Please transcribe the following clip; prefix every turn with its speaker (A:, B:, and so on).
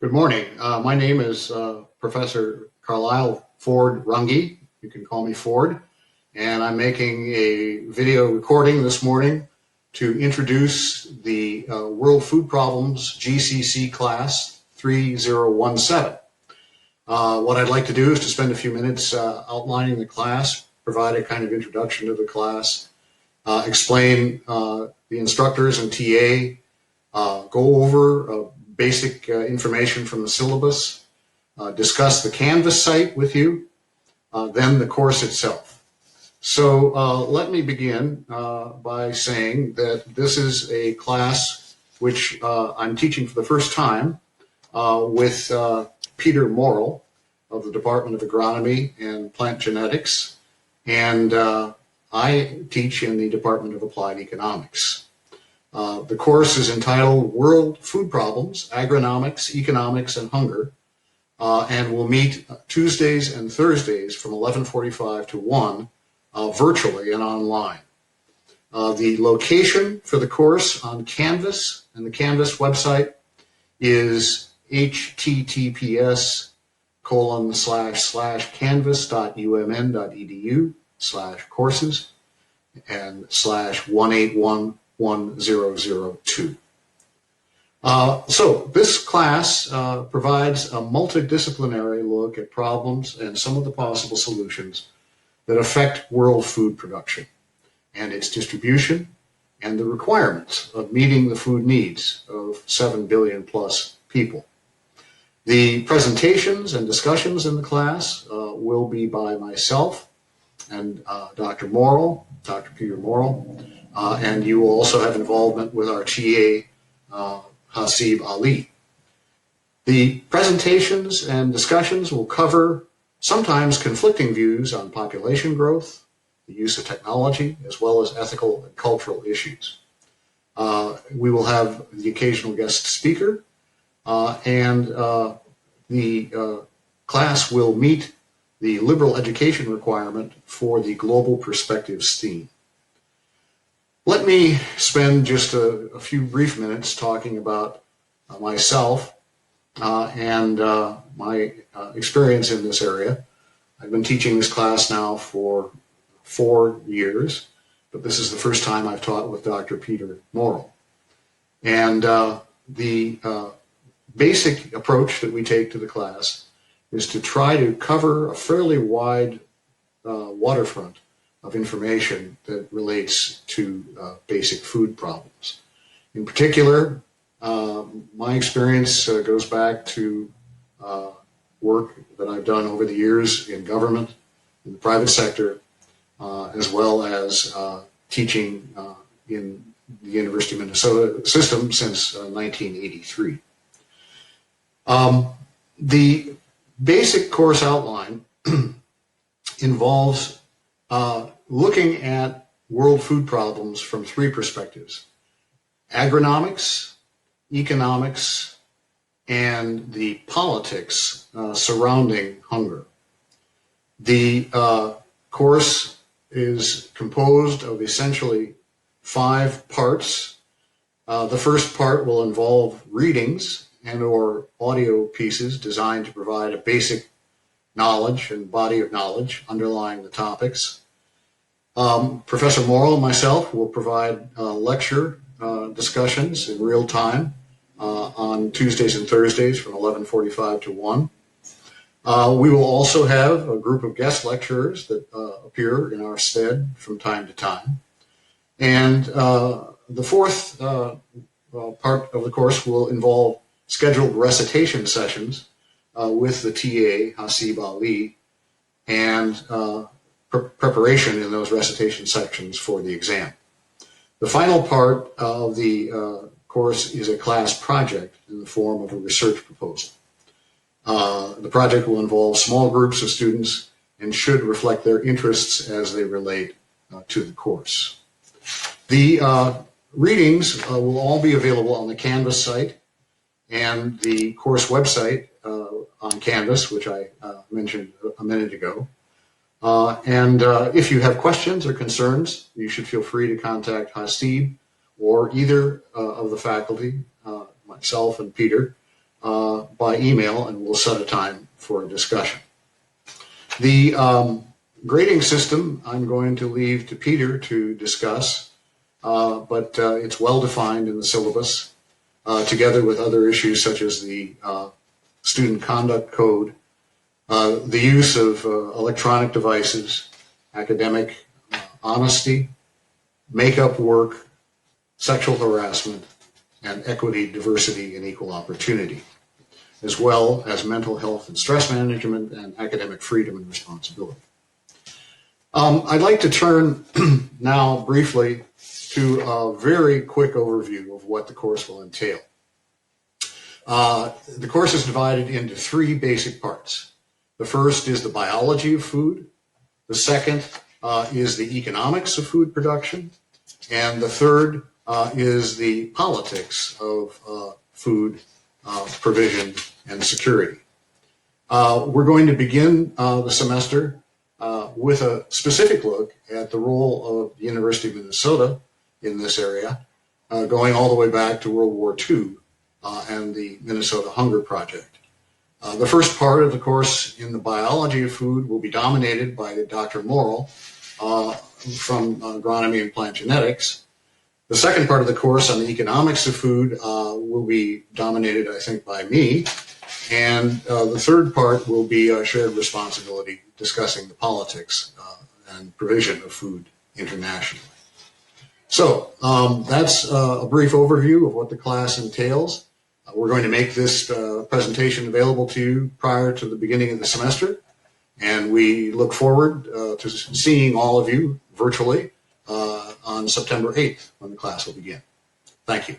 A: Good morning. My name is Professor Carlisle Ford Runge. You can call me Ford. And I'm making a video recording this morning to introduce the World Food Problems GCC class 3017. What I'd like to do is to spend a few minutes outlining the class, provide a kind of introduction to the class, explain the instructors and TA, go over basic information from the syllabus, discuss the Canvas site with you, then the course itself. So let me begin by saying that this is a class which I'm teaching for the first time with Peter Morrill of the Department of Agronomy and Plant Genetics, and I teach in the Department of Applied Economics. The course is entitled World Food Problems, Agronomics, Economics, and Hunger, and will meet Tuesdays and Thursdays from 11:45 to 1 virtually and online. The location for the course on Canvas and the Canvas website is https://canvas.umn.edu/courses and /1811002. So this class provides a multidisciplinary look at problems and some of the possible solutions that affect world food production and its distribution and the requirements of meeting the food needs of 7 billion plus people. The presentations and discussions in the class will be by myself and Dr. Peter Morrill, and you will also have involvement with our TA, Hasib Ali. The presentations and discussions will cover sometimes conflicting views on population growth, the use of technology, as well as ethical and cultural issues. We will have the occasional guest speaker, and the class will meet the liberal education requirement for the Global Perspectives theme. Let me spend just a few brief minutes talking about myself and my experience in this area. I've been teaching this class now for 4 years, but this is the first time I've taught with Dr. Peter Morrill. And the basic approach that we take to the class is to try to cover a fairly wide waterfront of information that relates to basic food problems. In particular, my experience goes back to work that I've done over the years in government, in the private sector, as well as teaching in the University of Minnesota system since 1983. The basic course outline involves looking at world food problems from 3 perspectives: agronomics, economics, and the politics surrounding hunger. The course is composed of essentially 5 parts. The first part will involve readings and or audio pieces designed to provide a basic knowledge and body of knowledge underlying the topics. Professor Morrill and myself will provide lecture discussions in real time on Tuesdays and Thursdays from 11:45 to 1. We will also have a group of guest lecturers that appear in our stead from time to time. And the fourth part of the course will involve scheduled recitation sessions with the TA, Hasib Ali, and preparation in those recitation sections for the exam. The final part of the course is a class project in the form of a research proposal. The project will involve small groups of students and should reflect their interests as they relate to the course. The readings will all be available on the Canvas site and the course website on Canvas, which I mentioned a minute ago. And if you have questions or concerns, you should feel free to contact Hasib or either of the faculty, myself and Peter, by by email, and we'll set a time for a discussion. The grading system I'm going to leave to Peter to discuss, but it's well defined in the syllabus, together with other issues such as the student conduct code, the use of electronic devices, academic honesty, make-up work, sexual harassment, and equity, diversity, and equal opportunity, as well as mental health and stress management and academic freedom and responsibility. I'd like to turn now briefly to a very quick overview of what the course will entail. The course is divided into three basic parts. The first is the biology of food. The second is the economics of food production. And the third is the politics of food provision and security. We're going to begin the semester with a specific look at the role of the University of Minnesota in this area, going all the way back to World War II and the Minnesota Hunger Project. The first part of the course in the biology of food will be dominated by Dr. Morrill from agronomy and plant genetics. The second part of the course on the economics of food will be dominated, I think, by me. And the third part will be a shared responsibility discussing the politics and provision of food internationally. So that's a brief overview of what the class entails. We're going to make this presentation available to you prior to the beginning of the semester, and we look forward to seeing all of you virtually on September 8th when the class will begin. Thank you.